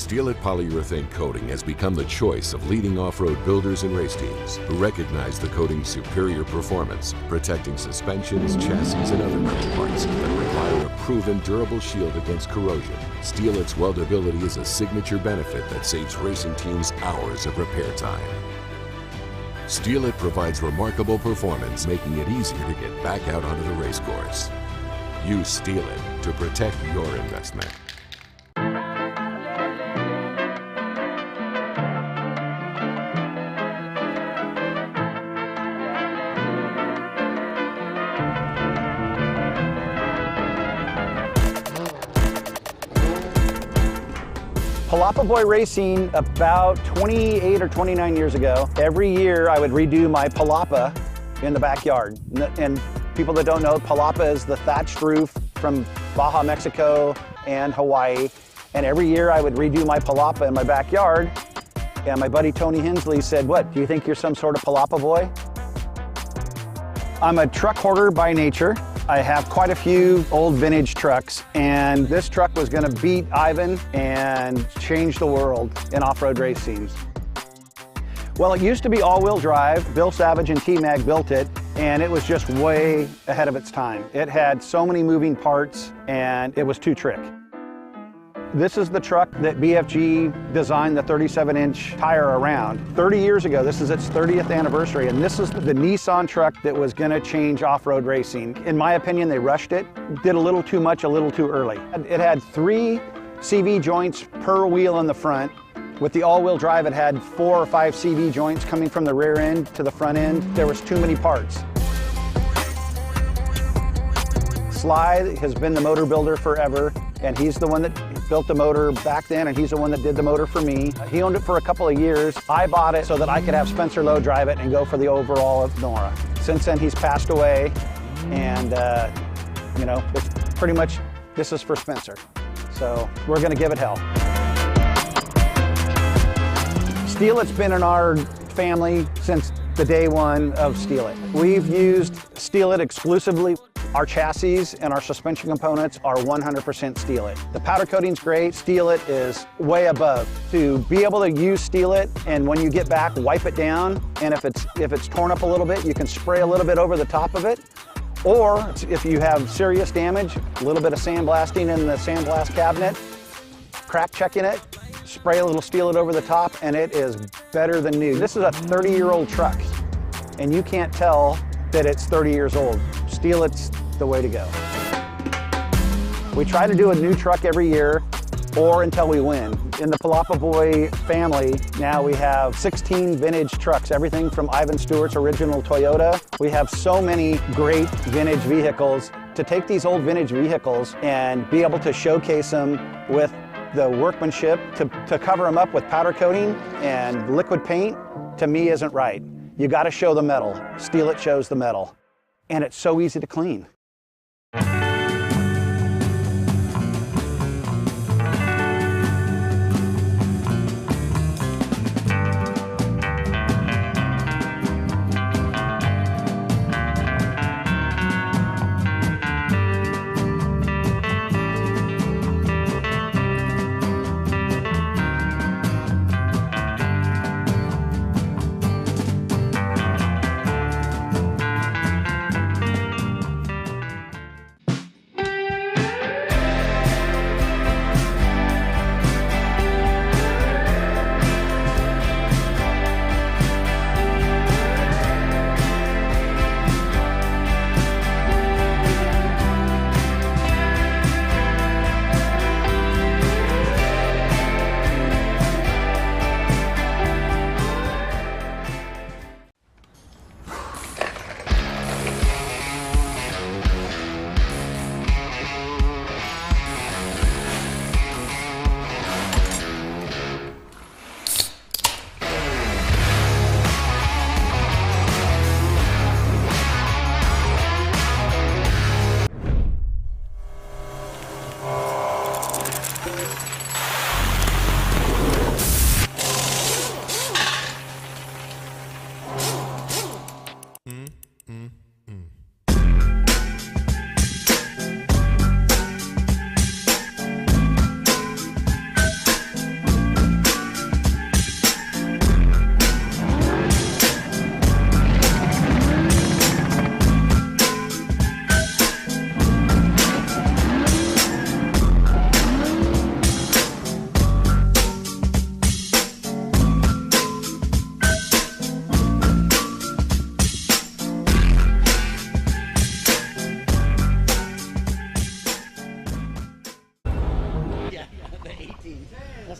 Steelit polyurethane coating has become the choice of leading off-road builders and race teams who recognize the coating's superior performance, protecting suspensions, chassis, and other metal parts that require a proven durable shield against corrosion. Steelit's weldability is a signature benefit that saves racing teams hours of repair time. Steelit provides remarkable performance, making it easier to get back out onto the race course. Use Steelit to protect your investment. Palapa Boy Racing about 28 or 29 years ago. Every year I would redo my Palapa in the backyard. And people that don't know, Palapa is the thatched roof from Baja, Mexico and Hawaii. And every year I would redo my Palapa in my backyard. And my buddy Tony Hensley said, "What, do you think you're some sort of Palapa boy?" I'm a truck hoarder by nature. I have quite a few old vintage trucks, and this truck was gonna beat Ivan and change the world in off-road racing. Well, it used to be all-wheel drive. Bill Savage and T-Mag built it, and it was just way ahead of its time. It had so many moving parts, and it was too trick. This is the truck that BFG designed the 37-inch tire around. 30 years ago, this is its 30th anniversary, and this is the Nissan truck that was gonna change off-road racing. In my opinion, they rushed it, did a little too much, a little too early. It had 3 CV joints per wheel in the front. With the all-wheel drive, it had 4 or 5 CV joints coming from the rear end to the front end. There was too many parts. Sly has been the motor builder forever, and he's the one that built the motor back then, and he's the one that did the motor for me. He owned it for a couple of years. I bought it so that I could have Spencer Lowe drive it and go for the overall of Nora. Since then, he's passed away, and you know, it's pretty much, this is for Spencer. So we're gonna give it hell. Steelit's been in our family since the day one of Steelit. We've used Steelit exclusively. Our chassis and our suspension components are 100% Steelit. The powder coating's great. Steelit is way above. To be able to use Steelit, and when you get back, wipe it down, and if it's torn up a little bit, you can spray a little bit over the top of it. Or if you have serious damage, a little bit of sandblasting in the sandblast cabinet, crack checking it, spray a little Steelit over the top, and it is better than new. This is a 30-year-old truck, and you can't tell that it's 30 years old. Steelit's the way to go. We try to do a new truck every year, or until we win. In the Palapa Boy family, now we have 16 vintage trucks, everything from Ivan Stewart's original Toyota. We have so many great vintage vehicles. To take these old vintage vehicles and be able to showcase them with the workmanship, to cover them up with powder coating and liquid paint, to me isn't right. You gotta show the metal. Steelit shows the metal. And it's so easy to clean.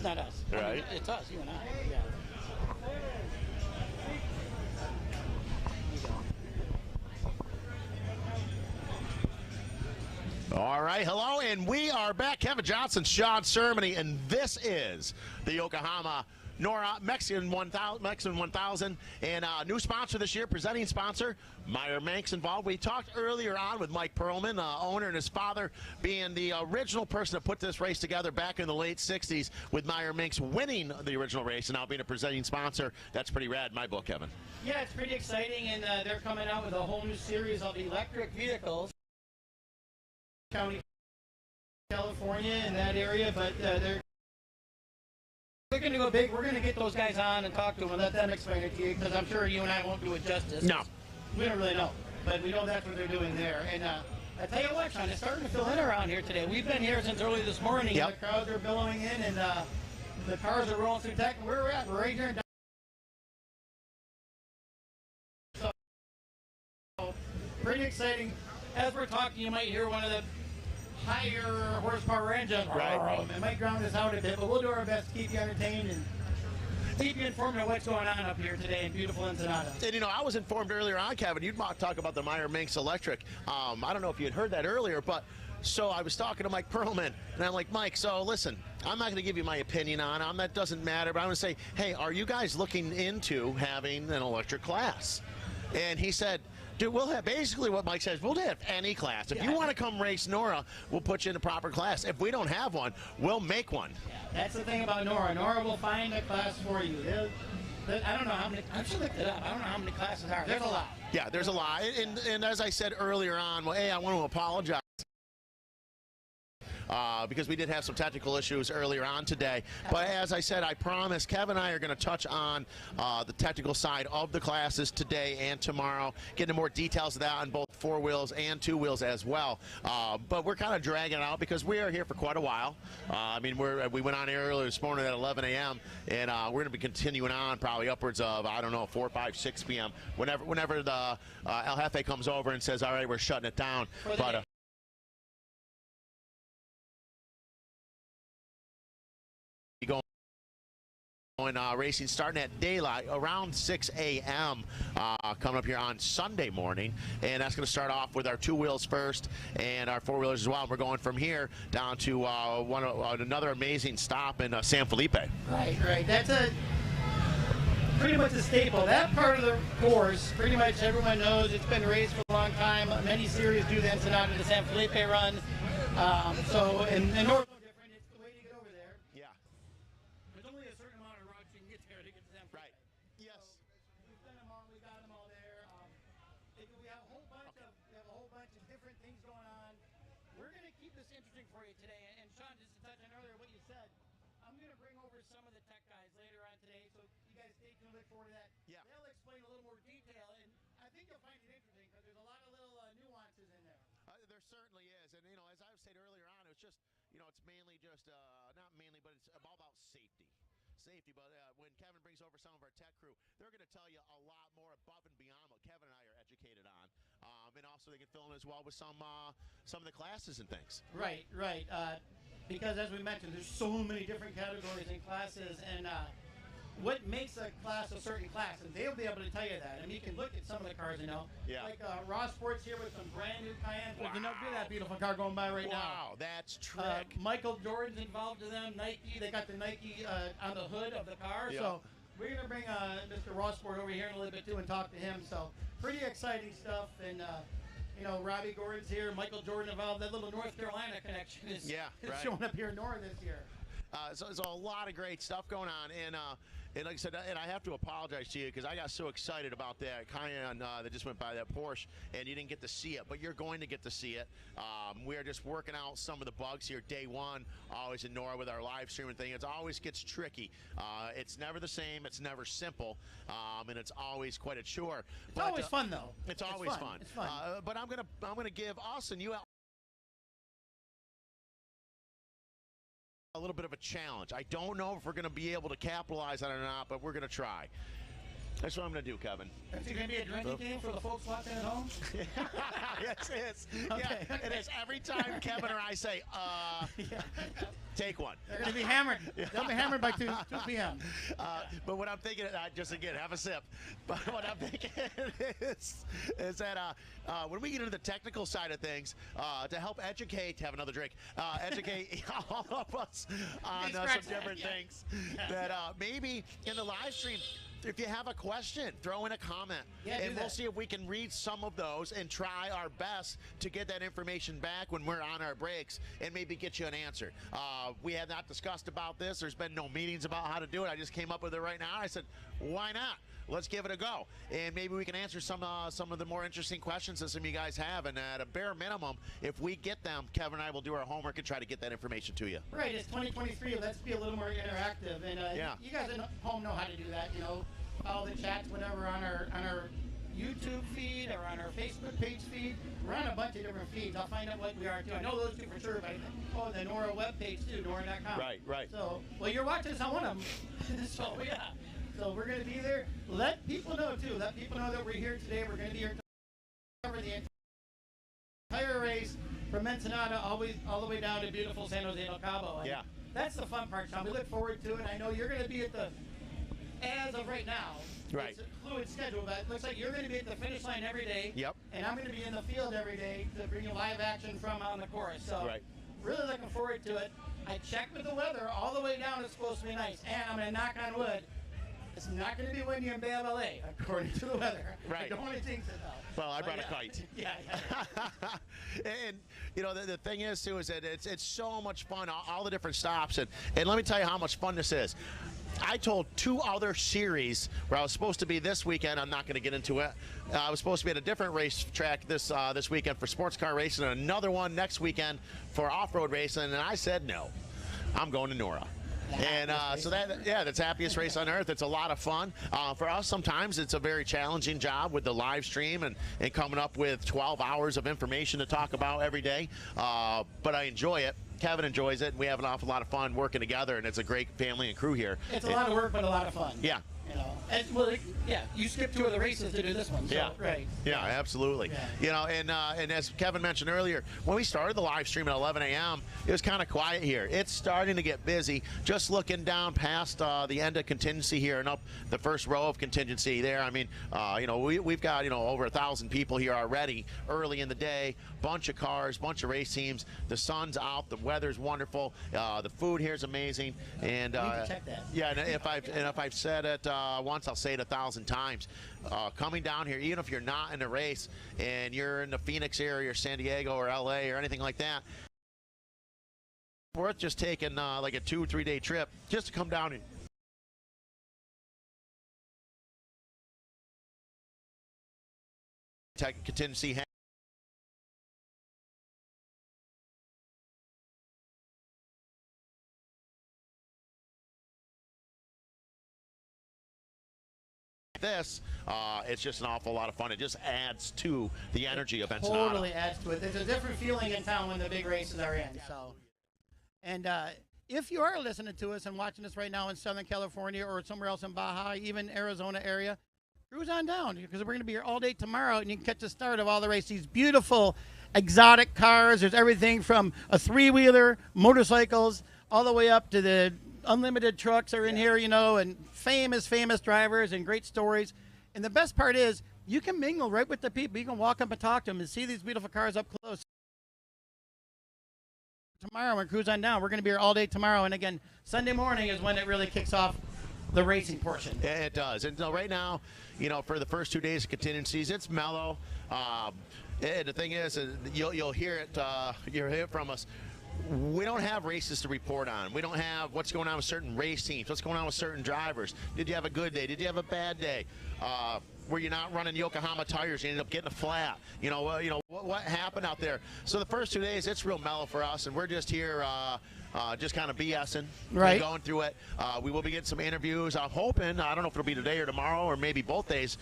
not us. Right. I mean, it's us, you and I. Yeah. All right, hello, and we are back. Kevin Johnson, Sean Cermony, and this is the Yokohama NORRA Mexican 1000, and new sponsor this year, presenting sponsor, Meyers Manx involved. We talked earlier on with Mike Perlman, owner, and his father being the original person to put this race together back in the late 60s, with Meyers Manx winning the original race and now being a presenting sponsor. That's pretty rad in my book, Kevin. Yeah, it's pretty exciting, and they're coming out with a whole new series of electric vehicles. County, California, in that area, but they're going to go big. We're going to get those guys on and talk to them and let them explain it to you, because I'm sure you and I won't do it justice. No. We don't really know, but we know that's what they're doing there. And I tell you what, Sean, it's starting to fill in around here today. We've been here since early this morning. Yep. The crowds are billowing in, and the cars are rolling through tech. Where we're at, we're right here in so, pretty exciting. As we're talking, you might hear one of the higher horsepower engines. Right. It might drown us out a bit, but we'll do our best to keep you entertained and keep you informed of what's going on up here today in beautiful Ensenada. And you know, I was informed earlier on, Kevin, you'd talk about the Meyers Manx Electric. I don't know if you had heard that earlier, but so I was talking to Mike Perlman, and I'm like, Mike, so listen, I'm not going to give you my opinion on it. That doesn't matter, but I'm going to say, hey, are you guys looking into having an electric class? And he said, dude, we'll have, basically what Mike says, we'll have any class. If you want to come race NORRA, we'll put you in the proper class. If we don't have one, we'll make one. Yeah, that's the thing about NORRA. NORRA will find a class for you. I don't know how many, I should look it up. I don't know how many classes are. There's a lot. Yeah, there's a lot. And as I said earlier on, well, hey, I want to apologize. Because we did have some technical issues earlier on today. But as I said, I promise Kevin and I are going to touch on the technical side of the classes today and tomorrow, get into more details of that on both 4 wheels and 2 wheels as well. But we're kind of dragging it out because we are here for quite a while. I mean, we went on air earlier this morning at 11 a.m. and we're going to be continuing on probably upwards of, I don't know, 4, 5, 6 p.m. Whenever the El Jefe comes over and says, all right, we're shutting it down. But racing starting at daylight around 6 a.m. Coming up here on Sunday morning, and that's going to start off with our 2 wheels first and our 4 wheelers as well. We're going from here down to another amazing stop in San Felipe. Right. That's pretty much a staple. That part of the course, pretty much everyone knows. It's been raced for a long time. Many series do the Ensenada to San Felipe run. So in North. Yeah. They'll explain a little more detail, and I think you'll find it interesting because there's a lot of little nuances in there. There certainly is, and you know, as I said earlier on, it's just, you know, it's mainly just not mainly, but it's all about safety. But when Kevin brings over some of our tech crew, they're going to tell you a lot more above and beyond what Kevin and I are educated on, and also they can fill in as well with some of the classes and things. Right. Because as we mentioned, there's so many different categories and classes, and what makes a class a certain class, and they'll be able to tell you that. I mean, you can look at some of the cars, you know. Yeah. Like Raw Sports here with some brand new Cayennes. Wow. Look at that beautiful car going by right now. Wow, that's trick. Michael Jordan's involved with them. Nike, they got the Nike on the hood of the car. Yeah. So we're going to bring Mr. Raw Sport over here in a little bit too and talk to him. So pretty exciting stuff. And you know, Robbie Gordon's here, Michael Jordan involved. That little North Carolina connection is showing up here in NORRA this year. So there's a lot of great stuff going on, and like I said, and I have to apologize to you because I got so excited about that Cayenne that just went by, that Porsche, and you didn't get to see it, but you're going to get to see it. We are just working out some of the bugs here day one, always in NORRA with our live streaming thing. It always gets tricky. It's never the same. It's never simple, and it's always quite a chore. It's always fun, though. It's always fun. It's fun. But I'm gonna give us and you a little bit of a challenge. I don't know if we're going to be able to capitalize on it or not, but we're going to try. That's what I'm going to do, Kevin. Is it going to be a drinking game for the folks watching at home? Yes, it is. Okay. Yeah, it is. Every time Kevin or I say, take one. They're going to be hammered. They'll be hammered by 2 p.m. But what I'm thinking, just again, have a sip. But what I'm thinking is that when we get into the technical side of things, to help educate, have another drink, educate all of us on some different things, that maybe in the live stream, if you have a question, throw in a comment, and we'll see if we can read some of those and try our best to get that information back when we're on our breaks and maybe get you an answer. We have not discussed about this. There's been no meetings about how to do it. I just came up with it right now. I said, why not? Let's give it a go, and maybe we can answer some of the more interesting questions that some of you guys have. And at a bare minimum, if we get them, Kevin and I will do our homework and try to get that information to you. Right, it's 2023. Let's be a little more interactive, and you guys at home know how to do that. You know, follow the chats, whatever, on our YouTube feed or on our Facebook page feed. We're on a bunch of different feeds. I'll find out what we are too. I know those two for sure, but the Nora webpage too, Nora.com. Right. So, well, you're watching us on one of them. So yeah. So we're going to be there. Let people know, too. Let people know that we're here today. We're going to be here to cover the entire race from Ensenada all the way down to beautiful San Jose del Cabo. And that's the fun part, Sean. We look forward to it. I know you're going to be at as of right now, it's a fluid schedule, but it looks like you're going to be at the finish line every day. Yep. And I'm going to be in the field every day to bring you live action from on the course. So really looking forward to it. I checked with the weather. All the way down it's supposed to be nice. And I'm going to knock on wood. It's not going to be windy in Bay of LA, according to the weather. Right. I don't want to jinx it, though. Well, I brought a kite. And, you know, the thing is, too, is that it's so much fun, all the different stops. And let me tell you how much fun this is. I told 2 other series where I was supposed to be this weekend. I'm not going to get into it. I was supposed to be at a different racetrack this weekend for sports car racing, and another one next weekend for off-road racing. And I said no. I'm going to Nora. And so that's happiest race on earth. It's a lot of fun. For us, sometimes it's a very challenging job with the live stream and coming up with 12 hours of information to talk about every day. But I enjoy it. Kevin enjoys it. And we have an awful lot of fun working together, and it's a great family and crew here. It's a lot of work, but a lot of fun. Yeah. You know, you skipped 2 of the races to do this one. So, Yeah, absolutely. Yeah. You know, and as Kevin mentioned earlier, when we started the live stream at 11 a.m., it was kind of quiet here. It's starting to get busy. Just looking down past the end of Contingency here and up the first row of Contingency there. I mean, you know, we've got, you know, over 1,000 people here already early in the day. Bunch of cars, bunch of race teams. The sun's out. The weather's wonderful. The food here is amazing. And you need to check that. Yeah, and if I've said it once, I'll say it 1,000 times. Coming down here, even if you're not in a race and you're in the Phoenix area or San Diego or LA or anything like that, worth just taking like a 2 or 3 day trip just to come down and Contingency. This, it's just an awful lot of fun. It just adds to the energy of Ensenada. Totally adds to it. There's a different feeling in town when the big races are in. So, and if you are listening to us and watching us right now in Southern California or somewhere else in Baja, even Arizona area, cruise on down because we're going to be here all day tomorrow, and you can catch the start of all the races. These beautiful exotic cars. There's everything from a 3-wheeler, motorcycles, all the way up to the unlimited trucks are in here, you know, and famous drivers and great stories. And the best part is you can mingle right with the people. You can walk up and talk to them and see these beautiful cars up close. Tomorrow we're cruise on down. We're going to be here all day tomorrow. And again, Sunday morning is when it really kicks off the racing portion. Yeah, it does. And so right now, you know, for the first 2 days of contingencies, it's mellow. And the thing is, you'll hear it. You'll hear it from us. We don't have races to report on. We don't have what's going on with certain race teams, what's going on with certain drivers. Did you have a good day? Did you have a bad day? Were you not running Yokohama tires? You ended up getting a flat. You know, what happened out there? So the first 2 days, it's real mellow for us, and we're just here just kind of BSing, right, going through it. We will be getting some interviews. I'm hoping, I don't know if it'll be today or tomorrow or maybe both days.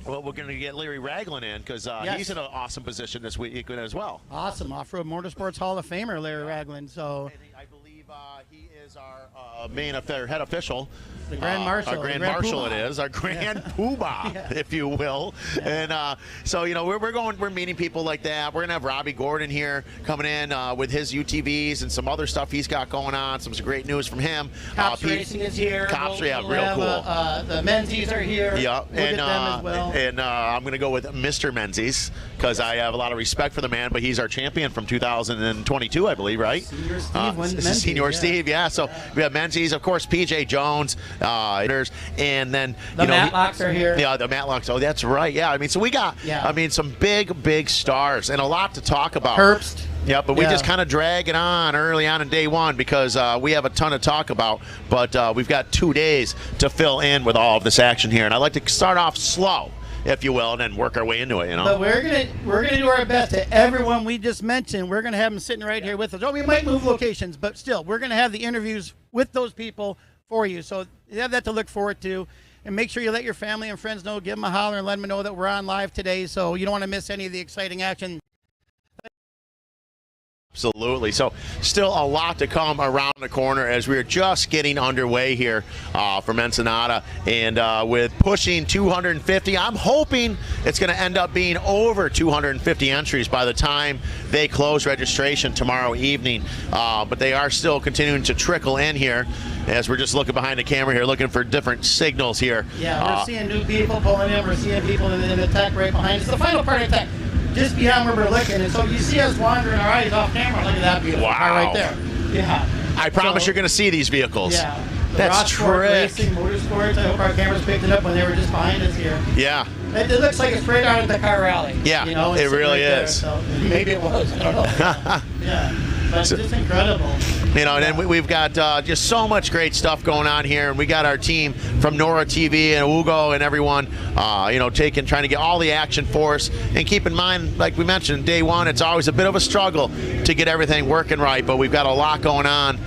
Well, we're going to get Larry Ragland in because he's in an awesome position this week as well. Awesome. Off-Road Motorsports Hall of Famer, Larry Ragland. So I believe he is our main head official. The Grand Marshal. Our Grand Marshal it is. Our Grand Poobah, if you will. And so, you know, we're meeting people like that. We're going to have Robbie Gordon here coming in with his UTVs and some other stuff he's got going on. Some great news from him. Cops Racing is here. Cops, we'll real have, cool. The Menzies are here. Yeah, we'll get them as well. And I'm going to go with Mr. Menzies because I have a lot of respect for the man, but he's our champion from 2022, I believe, right? Senior Steve won Menzies, Senior Steve, yeah. So we have Menzies, of course, PJ Jones, and then the Matlocks are here. Yeah, the Matlocks. Oh, that's right. Yeah, I mean, so we got, I mean, some big stars and a lot to talk about. Herbst. Yeah, but we just kind of drag it on early on in day one because we have a ton to talk about. But we've got 2 days to fill in with all of this action here, and I'd like to start off slow, if you will, and then work our way into it. You know. But we're gonna do our best to everyone we just mentioned. We're gonna have them sitting right here with us. Oh, we might move locations, but still, we're gonna have the interviews with those people for you. So you have that to look forward to. And make sure you let your family and friends know. Give them a holler and let them know that we're on live today. So you don't want to miss any of the exciting action. Absolutely. So still a lot to come around the corner as we're just getting underway here from Ensenada. And with pushing 250, I'm hoping it's going to end up being over 250 entries by the time they close registration tomorrow evening. But they are still continuing to trickle in here as we're just looking behind the camera here, looking for different signals here. Yeah, we're seeing new people pulling in. We're seeing people in the tech right behind us. The final part of tech. Just beyond where we're looking, and so you see us wandering our eyes off camera. Look at that beautiful car right there. Yeah. I promise you're going to see these vehicles. Yeah. That's trick. Racing, Motorsports. I hope our cameras picked it up when they were just behind us here. Yeah. It looks like it's straight out of the car rally. Yeah, you know, it really right is. There, so maybe it was. I don't know. Yeah. But it's just incredible. You know, and then we've got just so much great stuff going on here, and we got our team from Nora TV and Ugo and everyone, you know, trying to get all the action for us. And keep in mind, like we mentioned, day one, it's always a bit of a struggle to get everything working right, but we've got a lot going on,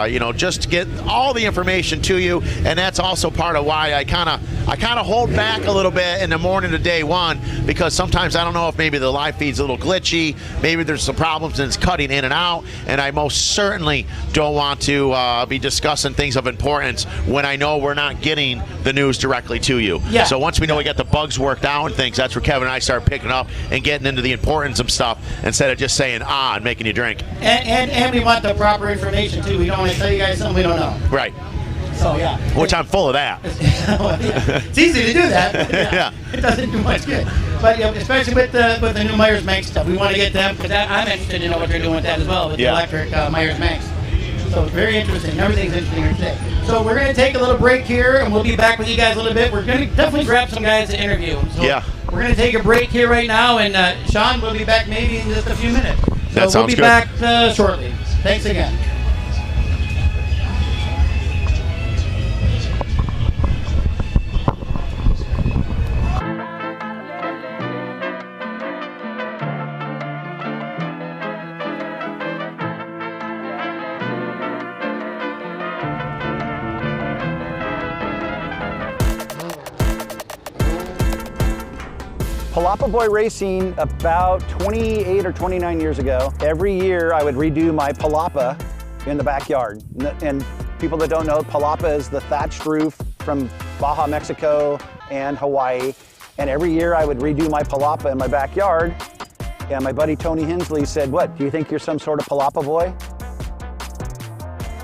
you know, just to get all the information to you. And that's also part of why I kind of hold back a little bit in the morning of day one, because sometimes I don't know if maybe the live feed's a little glitchy, maybe there's some problems and it's cutting in and out. And I most certainly don't want to be discussing things of importance when I know we're not getting the news directly to you. Yeah. So once we know we got the bugs worked out and things, that's where Kevin and I start picking up and getting into the importance of stuff instead of just saying and making you drink. And we want the proper information too. We don't want to tell you guys something we don't know. Right. So yeah. Which I'm full of that. It's easy to do that. Yeah. It doesn't do much good. But you know, especially with the new Meyers Manx stuff, we want to get them because I'm interested to know what they're doing with that as well with the electric Meyers Manx. So it's very interesting. Everything's interesting here today. So we're going to take a little break here, and we'll be back with you guys a little bit. We're going to definitely grab some guys to interview. So we're going to take a break here right now, and Sean will be back maybe in just a few minutes. So that sounds good. We'll be back shortly. Thanks again. Palapa Boy Racing, about 28 or 29 years ago, every year I would redo my Palapa in the backyard. And people that don't know, Palapa is the thatched roof from Baja, Mexico and Hawaii. And every year I would redo my Palapa in my backyard. And my buddy Tony Hensley said, "What, do you think you're some sort of Palapa boy?"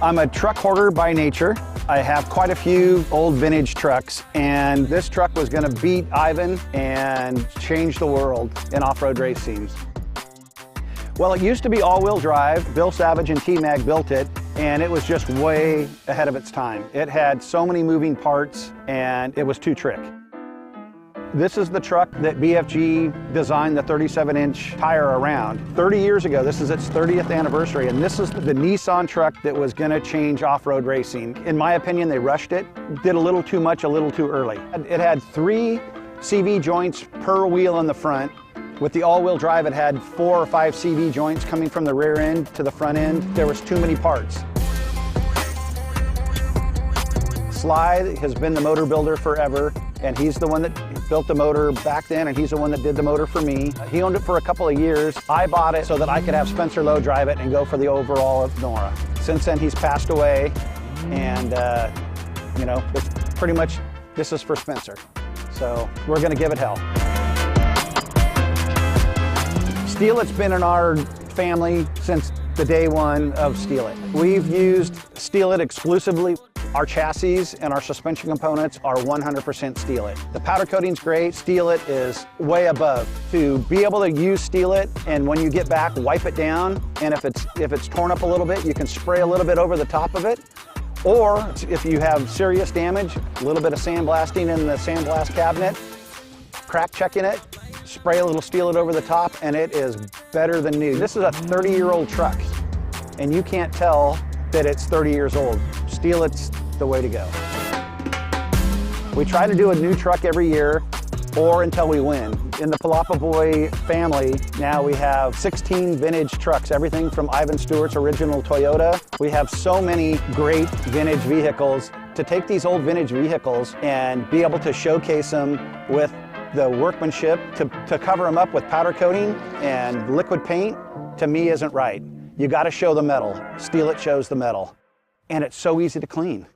I'm a truck hoarder by nature. I have quite a few old vintage trucks, and this truck was going to beat Ivan and change the world in off-road racing. Well, it used to be all-wheel drive. Bill Savage and T-Mag built it, and it was just way ahead of its time. It had so many moving parts, and it was too trick. This is the truck that BFG designed the 37-inch tire around. 30 years ago, this is its 30th anniversary, and this is the Nissan truck that was gonna change off-road racing. In my opinion, they rushed it, did a little too much, a little too early. It had 3 CV joints per wheel in the front. With the all-wheel drive, it had 4 or 5 CV joints coming from the rear end to the front end. There was too many parts. Sly has been the motor builder forever, and he's the one that built the motor back then, and he's the one that did the motor for me. He owned it for a couple of years. I bought it so that I could have Spencer Lowe drive it and go for the overall of Nora. Since then, he's passed away, and you know, it's pretty much, this is for Spencer. So we're gonna give it hell. Steelit's been in our family since the day one of Steelit. We've used Steelit exclusively. Our chassis and our suspension components are 100% Steelit. The powder coating's great. Steelit is way above. To be able to use Steelit and when you get back, wipe it down, and if it's torn up a little bit, you can spray a little bit over the top of it. Or if you have serious damage, a little bit of sandblasting in the sandblast cabinet, crack checking it, spray a little Steelit over the top, and it is better than new. This is a 30-year-old truck, and you can't tell that it's 30 years old. Steelit's the way to go. We try to do a new truck every year, or until we win. In the Palapa Boy family, now we have 16 vintage trucks, everything from Ivan Stewart's original Toyota. We have so many great vintage vehicles. To take these old vintage vehicles and be able to showcase them with the workmanship, to cover them up with powder coating and liquid paint, to me isn't right. You gotta show the metal. Steelit shows the metal. And it's so easy to clean.